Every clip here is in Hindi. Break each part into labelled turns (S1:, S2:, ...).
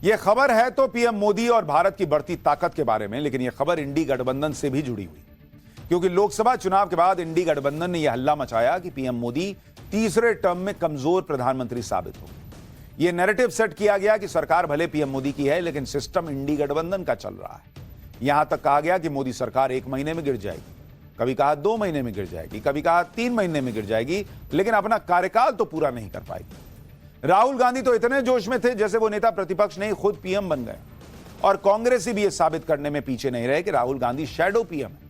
S1: यह खबर है तो पीएम मोदी और भारत की बढ़ती ताकत के बारे में, लेकिन यह खबर इंडी गठबंधन से भी जुड़ी हुई, क्योंकि लोकसभा चुनाव के बाद इंडी गठबंधन ने यह हल्ला मचाया कि पीएम मोदी तीसरे टर्म में कमजोर प्रधानमंत्री साबित हो गए। यह नैरेटिव सेट किया गया कि सरकार भले पीएम मोदी की है, लेकिन सिस्टम इंडी गठबंधन का चल रहा है। यहां तक कहा गया कि मोदी सरकार 1 महीने में गिर जाएगी, कभी कहा 2 महीने में गिर जाएगी, कभी कहा 3 महीने में गिर जाएगी, लेकिन अपना कार्यकाल तो पूरा नहीं कर पाएगी। राहुल गांधी तो इतने जोश में थे जैसे वो नेता प्रतिपक्ष नहीं खुद पीएम बन गए, और कांग्रेसी भी यह साबित करने में पीछे नहीं रहे कि राहुल गांधी शैडो पीएम है।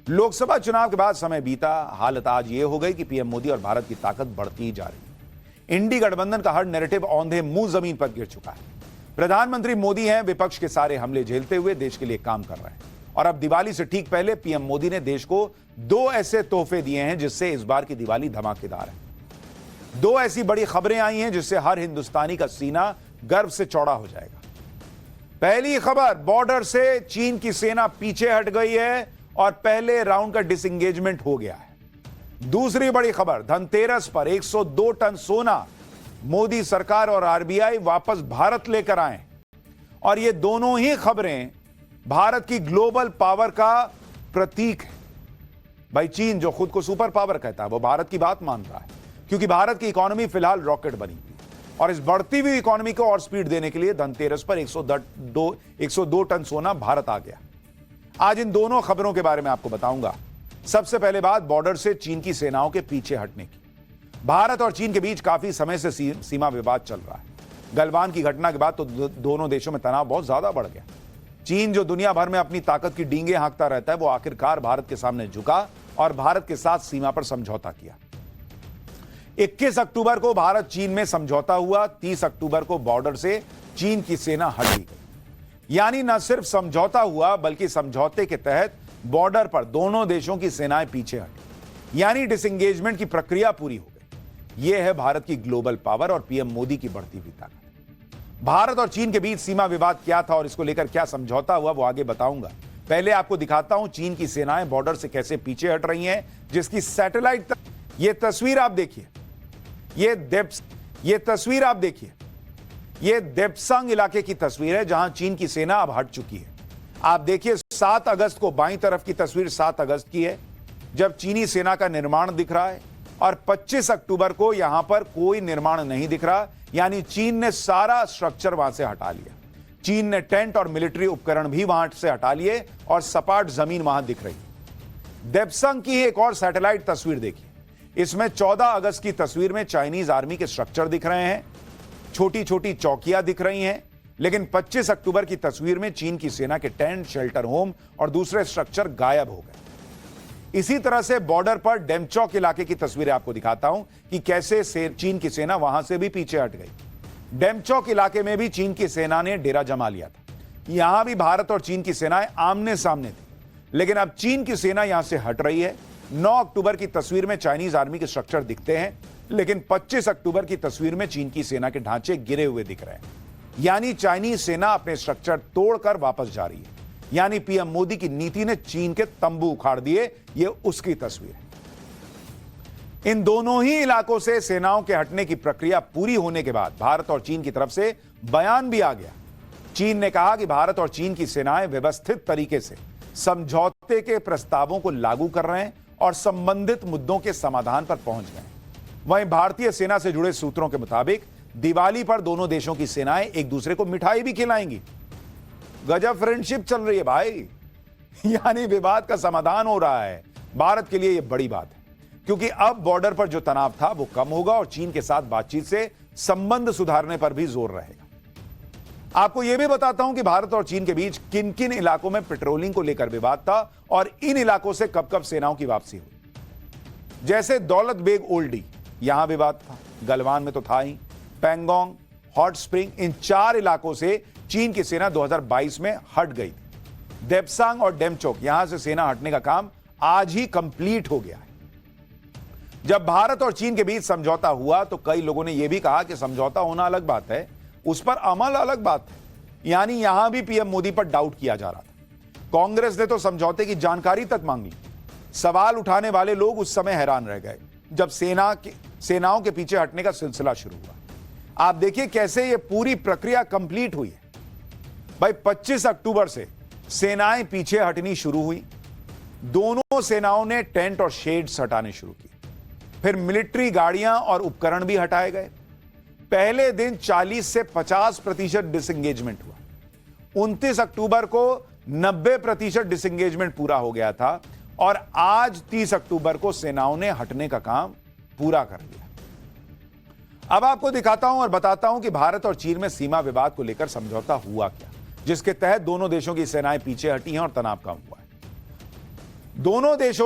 S1: लोकसभा चुनाव के बाद समय बीता, हालत आज ये हो गई कि पीएम मोदी और भारत की ताकत बढ़ती ही जा रही है। इंडी गठबंधन का हर नैरेटिव औंधे मुंह जमीन पर गिर चुका है। प्रधानमंत्री मोदी हैं, विपक्ष के सारे हमले झेलते हुए देश के लिए काम कर रहे हैं, और अब दिवाली से ठीक पहले पीएम मोदी ने देश को 2 ऐसे तोहफे दिए हैं जिससे इस बार की दिवाली धमाकेदार है। 2 ऐसी बड़ी खबरें आई हैं जिससे हर हिंदुस्तानी का सीना गर्व से चौड़ा हो जाएगा। पहली खबर, बॉर्डर से चीन की सेना पीछे हट गई है और पहले राउंड का डिसएंगेजमेंट हो गया है। दूसरी बड़ी खबर, धनतेरस पर 102 टन सोना मोदी सरकार और आरबीआई वापस भारत लेकर आए, और ये दोनों ही खबरें भारत की ग्लोबल पावर का प्रतीक है। भाई, चीन जो खुद को सुपर पावर कहता है वो भारत की बात मान रहा है, क्योंकि भारत की इकोनॉमी फिलहाल रॉकेट बनी हुई है, और इस बढ़ती हुई इकोनॉमी को और स्पीड देने के लिए धनतेरस पर 102 टन सोना भारत आ गया। आज इन दोनों खबरों के बारे में आपको बताऊंगा। सबसे पहले बात बॉर्डर से चीन की सेनाओं के पीछे हटने की। भारत और चीन के बीच काफी समय से सीमा विवाद चल रहा है। गलवान की घटना के बाद तो दोनों देशों में तनाव बहुत ज्यादा बढ़ गया। चीन जो दुनिया भर में अपनी ताकत की डींगे हाँकता रहता है, वो आखिरकार भारत के सामने झुका और भारत के साथ सीमा पर समझौता किया। 21 अक्टूबर को भारत चीन में समझौता हुआ। 30 अक्टूबर को बॉर्डर से चीन की सेना हटी गई। यानी न सिर्फ समझौता हुआ, बल्कि समझौते के तहत बॉर्डर पर दोनों देशों की सेनाएं पीछे हटी, यानी डिसएंगेजमेंट की प्रक्रिया पूरी हो गई। यह है भारत की ग्लोबल पावर और पीएम मोदी की बढ़ती हुई ताकत। भारत और चीन के बीच सीमा विवाद क्या था और इसको लेकर क्या समझौता हुआ, वो आगे बताऊंगा। पहले आपको दिखाता हूं चीन की सेनाएं बॉर्डर से कैसे पीछे हट रही हैं, जिसकी सैटेलाइट ये तस्वीर आप देखिए। ये तस्वीर आप देखिए, ये देप्सांग इलाके की तस्वीर है जहां चीन की सेना अब हट चुकी है। आप देखिए 7 अगस्त को, बाईं तरफ की तस्वीर 7 अगस्त की है, जब चीनी सेना का निर्माण दिख रहा है, और 25 अक्टूबर को यहां पर कोई निर्माण नहीं दिख रहा, यानी चीन ने सारा स्ट्रक्चर वहां से हटा लिया। चीन ने टेंट और मिलिट्री उपकरण भी वहां से हटा लिए और सपाट जमीन वहां दिख रही। देप्सांग की एक और सैटेलाइट तस्वीर देखिए। इसमें 14 अगस्त की तस्वीर में चाइनीज आर्मी के स्ट्रक्चर दिख रहे हैं, छोटी छोटी चौकियां दिख रही हैं, लेकिन 25 अक्टूबर की तस्वीर में चीन की सेना के टेंट, शेल्टर होम और दूसरे स्ट्रक्चर गायब हो गए। इसी तरह से बॉर्डर पर डेमचौक इलाके की तस्वीरें आपको दिखाता हूं कि कैसे चीन की सेना वहां से भी पीछे हट गई। डेमचौक इलाके में भी चीन की सेना ने डेरा जमा लिया था। यहां भी भारत और चीन की सेनाएं आमने सामने थी, लेकिन अब चीन की सेना यहां से हट रही है। 9 अक्टूबर की तस्वीर में चाइनीज आर्मी के स्ट्रक्चर दिखते हैं, लेकिन 25 अक्टूबर की तस्वीर में चीन की सेना के ढांचे गिरे हुए दिख रहे हैं। यानी चाइनीज सेना अपने स्ट्रक्चर तोड़कर वापस जा रही है। यानी पीएम मोदी की नीति ने चीन के तंबू उखाड़ दिए। ये उसकी तस्वीर है। इन दोनों ही इलाकों से सेनाओं के हटने की प्रक्रिया पूरी होने के बाद भारत और चीन की तरफ से बयान भी आ गया। चीन ने कहा कि भारत और चीन की सेनाएं व्यवस्थित तरीके से समझौते के प्रस्तावों को लागू कर रहे हैं और संबंधित मुद्दों के समाधान पर पहुंच गए। वहीं भारतीय सेना से जुड़े सूत्रों के मुताबिक दिवाली पर दोनों देशों की सेनाएं एक दूसरे को मिठाई भी खिलाएंगी। गजब फ्रेंडशिप चल रही है भाई। यानी विवाद का समाधान हो रहा है। भारत के लिए यह बड़ी बात है, क्योंकि अब बॉर्डर पर जो तनाव था वो कम होगा और चीन के साथ बातचीत से संबंध सुधारने पर भी जोर रहेगा। आपको यह भी बताता हूं कि भारत और चीन के बीच किन किन इलाकों में पेट्रोलिंग को लेकर विवाद था और इन इलाकों से कब कब सेनाओं की वापसी हुई। जैसे दौलत बेग ओल्डी, यहां विवाद था, गलवान में तो था ही, पैंगोंग, हॉट स्प्रिंग, इन 4 इलाकों से चीन की सेना 2022 में हट गई थी। देप्सांग और डेमचौक, यहां से सेना हटने का काम आज ही कंप्लीट हो गया है। जब भारत और चीन के बीच समझौता हुआ तो कई लोगों ने यह भी कहा कि समझौता होना अलग बात है, उस पर अमल अलग बात है। यानी यहां भी पीएम मोदी पर डाउट किया जा रहा था। कांग्रेस ने तो समझौते की जानकारी तक मांग ली। सवाल उठाने वाले लोग उस समय हैरान रह गए जब सेनाओं के पीछे हटने का सिलसिला शुरू हुआ। आप देखिए कैसे यह पूरी प्रक्रिया कंप्लीट हुई है। भाई 25 अक्टूबर से सेनाएं पीछे हटनी शुरू हुई। दोनों सेनाओं ने टेंट और शेड्स हटाने शुरू किए। फिर मिलिट्री गाड़ियां और उपकरण भी हटाए गए। पहले दिन 40 से 50% डिसएंगेजमेंट हुआ। 29 अक्टूबर को 90% डिसएंगेजमेंट पूरा हो गया था और आज 30 अक्टूबर को सेनाओं ने हटने का काम पूरा कर लिया। अब आपको दिखाता हूं और बताता हूं कि भारत और चीन में सीमा विवाद को लेकर समझौता हुआ क्या, जिसके तहत दोनों देशों की सेनाएं पीछे हटी हैं और तनाव कम हुआ है। दोनों देश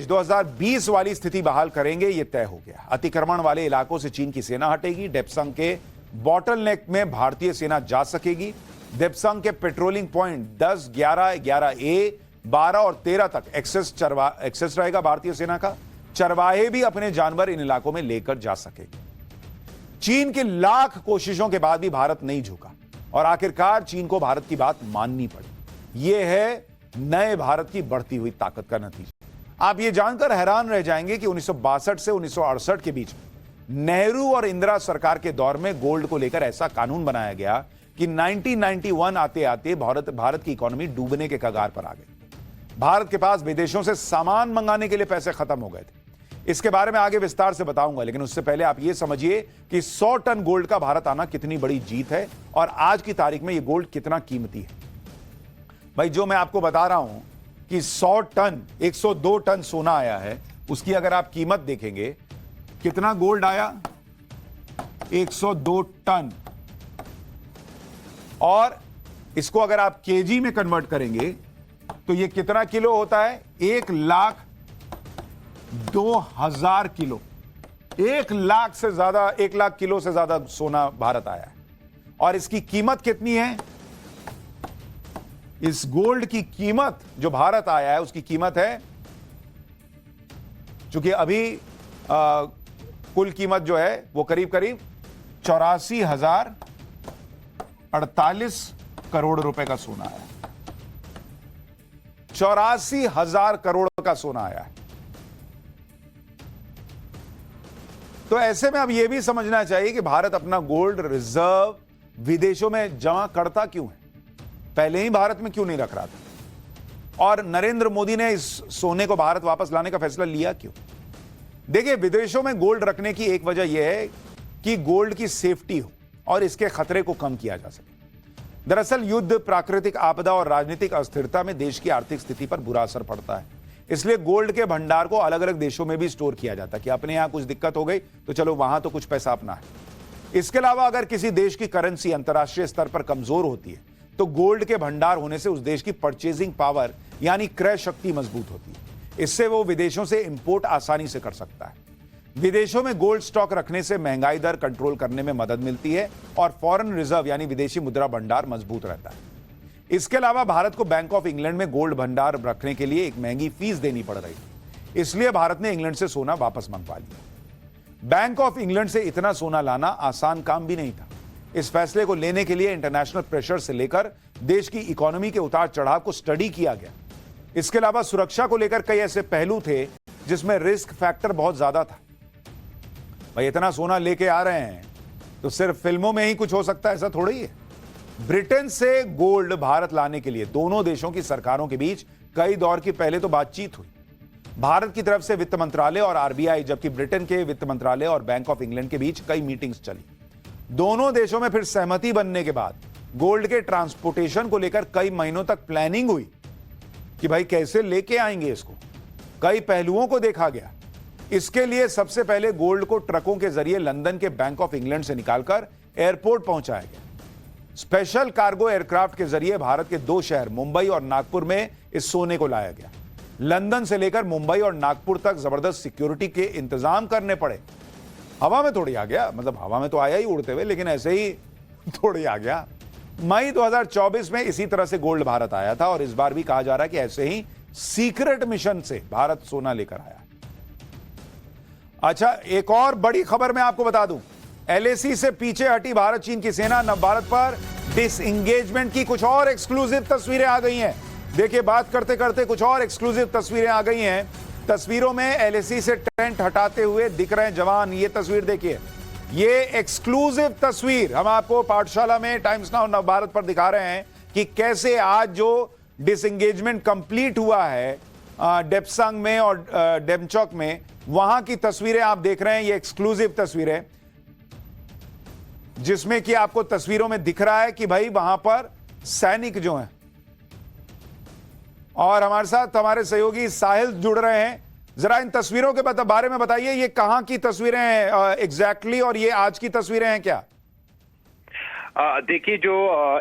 S1: 2020 वाली स्थिति बहाल करेंगे, यह तय हो गया। अतिक्रमण वाले इलाकों से चीन की सेना हटेगी। डेप्सांग के बॉटल नेक में भारतीय सेना जा सकेगी। डेप्सांग के पेट्रोलिंग पॉइंट 10, 11, 11A, 12 और 13 तक एक्सेस रहेगा भारतीय सेना का। चरवाहे भी अपने जानवर इन इलाकों में लेकर जा सकेंगे। चीन की लाख कोशिशों के बाद भी भारत नहीं झुका और आखिरकार चीन को भारत की बात माननी पड़ी। यह है नए भारत की बढ़ती हुई ताकत का नतीजा। आप यह जानकर हैरान रह जाएंगे कि 1962 से 1968 के बीच नेहरू और इंदिरा सरकार के दौर में गोल्ड को लेकर ऐसा कानून बनाया गया कि 1991 आते आते भारत की इकोनॉमी डूबने के कगार पर आ गई। भारत के पास विदेशों से सामान मंगाने के लिए पैसे खत्म हो गए थे। इसके बारे में आगे विस्तार से बताऊंगा, लेकिन उससे पहले आप यह समझिए कि 100 टन गोल्ड का भारत आना कितनी बड़ी जीत है और आज की तारीख में यह गोल्ड कितना कीमती है। भाई जो मैं आपको बता रहा हूं कि 100 टन 102 टन सोना आया है, उसकी अगर आप कीमत देखेंगे कितना गोल्ड आया, 102 टन। और इसको अगर आप केजी में कन्वर्ट करेंगे तो यह कितना किलो होता है, 1,02,000 किलो। 1 लाख से ज्यादा, 1 लाख किलो से ज्यादा सोना भारत आया है। और इसकी कीमत कितनी है, इस गोल्ड की कीमत जो भारत आया है उसकी कीमत है, चूंकि अभी कुल कीमत जो है वो करीब करीब 84,048 करोड़ रुपए का सोना आया है। 84,000 करोड़ का सोना आया है। तो ऐसे में अब यह भी समझना चाहिए कि भारत अपना गोल्ड रिजर्व विदेशों में जमा करता क्यों है, पहले ही भारत में क्यों नहीं रख रहा था, और नरेंद्र मोदी ने इस सोने को भारत वापस लाने का फैसला लिया क्यों। देखिए, विदेशों में गोल्ड रखने की एक वजह यह है कि गोल्ड की सेफ्टी हो और इसके खतरे को कम किया जा सके। दरअसल युद्ध, प्राकृतिक आपदा और राजनीतिक अस्थिरता में देश की आर्थिक स्थिति पर बुरा असर पड़ता है। इसलिए गोल्ड के भंडार को अलग अलग देशों में भी स्टोर किया जाता है कि अपने यहां कुछ दिक्कत हो गई तो चलो वहां तो कुछ पैसा अपना है। इसके अलावा अगर किसी देश की करेंसी अंतर्राष्ट्रीय स्तर पर कमजोर होती है तो गोल्ड के भंडार होने से उस देश की परचेजिंग पावर यानी क्रय शक्ति मजबूत होती है। इससे वो विदेशों से इंपोर्ट आसानी से कर सकता है। विदेशों में गोल्ड स्टॉक रखने से महंगाई दर कंट्रोल करने में मदद मिलती है और फॉरेन रिजर्व यानी विदेशी मुद्रा भंडार मजबूत रहता है। इसके अलावा भारत को बैंक ऑफ इंग्लैंड में गोल्ड भंडार रखने के लिए एक महंगी फीस देनी पड़ रही, इसलिए भारत ने इंग्लैंड से सोना वापस मंगवा लिया। बैंक ऑफ इंग्लैंड से इतना सोना लाना आसान काम भी नहीं था। इस फैसले को लेने के लिए इंटरनेशनल प्रेशर से लेकर देश की इकोनॉमी के उतार चढ़ाव को स्टडी किया गया। इसके अलावा सुरक्षा को लेकर कई ऐसे पहलू थे जिसमें रिस्क फैक्टर बहुत ज्यादा था। भाई इतना सोना लेके आ रहे हैं तो सिर्फ फिल्मों में ही कुछ हो सकता है, ऐसा थोड़ा ही है। ब्रिटेन से गोल्ड भारत लाने के लिए दोनों देशों की सरकारों के बीच कई दौर की पहले तो बातचीत हुई। भारत की तरफ से वित्त मंत्रालय और आरबीआई, जबकि ब्रिटेन के वित्त मंत्रालय और बैंक ऑफ इंग्लैंड के बीच कई मीटिंग्स चली। दोनों देशों में फिर सहमति बनने के बाद गोल्ड के ट्रांसपोर्टेशन को लेकर कई महीनों तक प्लानिंग हुई कि भाई कैसे लेके आएंगे इसको। कई पहलुओं को देखा गया। इसके लिए सबसे पहले गोल्ड को ट्रकों के जरिए लंदन के बैंक ऑफ इंग्लैंड से निकालकर एयरपोर्ट पहुंचाया गया। स्पेशल कार्गो एयरक्राफ्ट के जरिए भारत के 2 शहर मुंबई और नागपुर में इस सोने को लाया गया। लंदन से लेकर मुंबई और नागपुर तक जबरदस्त सिक्योरिटी के इंतजाम करने पड़े। हवा में थोड़ी आ गया, मतलब हवा में तो आया ही उड़ते हुए, लेकिन ऐसे ही थोड़ी आ गया। मई 2024 में इसी तरह से गोल्ड भारत आया था और इस बार भी कहा जा रहा है कि ऐसे ही सीक्रेट मिशन से भारत सोना लेकर आया। अच्छा, एक और बड़ी खबर मैं आपको बता दूं। एलएसी से पीछे हटी भारत चीन की सेना। न भारत पर डिसएंगेजमेंट की कुछ और एक्सक्लूसिव तस्वीरें आ गई हैं। देखिए, बात करते करते कुछ और एक्सक्लूसिव तस्वीरें आ गई हैं। तस्वीरों में एलएसी से टेंट हटाते हुए दिख रहे हैं जवान। ये तस्वीर देखिए, ये एक्सक्लूसिव तस्वीर हम आपको पाठशाला में टाइम्स नाउ नवभारत पर दिखा रहे हैं कि कैसे आज जो डिसएंगेजमेंट कंप्लीट हुआ है डेप्सांग में और डेमचौक में, वहां की तस्वीरें आप देख रहे हैं। ये एक्सक्लूसिव तस्वीरें जिसमें कि आपको तस्वीरों में दिख रहा है कि भाई वहां पर सैनिक जो हैं, और हमारे साथ हमारे सहयोगी साहिल जुड़ रहे हैं। जरा इन तस्वीरों के बारे में बताइए, ये कहां की तस्वीरें हैं एग्जैक्टली, और ये आज की तस्वीरें हैं क्या?
S2: देखिए, जो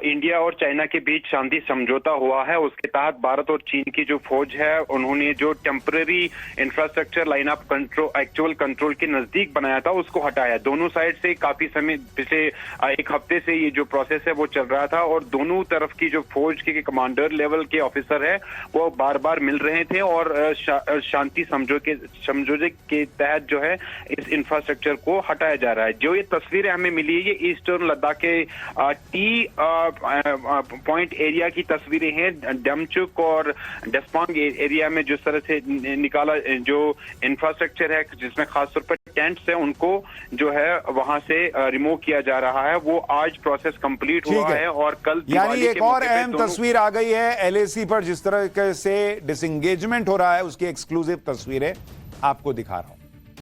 S2: इंडिया और चाइना के बीच शांति समझौता हुआ है उसके तहत भारत और चीन की जो फौज है उन्होंने जो temporary infrastructure line of control actual control के नजदीक बनाया था उसको हटाया। दोनों साइड से काफी समय पिछले एक हफ्ते से ये जो प्रोसेस है वो चल रहा था और दोनों तरफ की जो फौज के कमांडर लेवल के ऑफिसर है वो बार बार मिल रहे थे और शांति समझौते के तहत जो है इस इंफ्रास्ट्रक्चर को हटाया जा रहा है। जो ये तस्वीरें हमें मिली है ये ईस्टर्न लद्दाख के टी पॉइंट एरिया की तस्वीरें हैं। डेमचुक और डेस्पांग एरिया में जिस तरह से निकाला जो इंफ्रास्ट्रक्चर है जिसमें खासतौर पर टेंट्स है उनको जो है वहां से रिमूव किया जा रहा है, वो आज प्रोसेस कंप्लीट हुआ है और कल
S1: यानी एक और अहम तस्वीर आ गई है एलएसी पर, जिस तरह से डिसएंगेजमेंट हो रहा है उसकी एक्सक्लूसिव तस्वीरें आपको दिखा रहा हूं।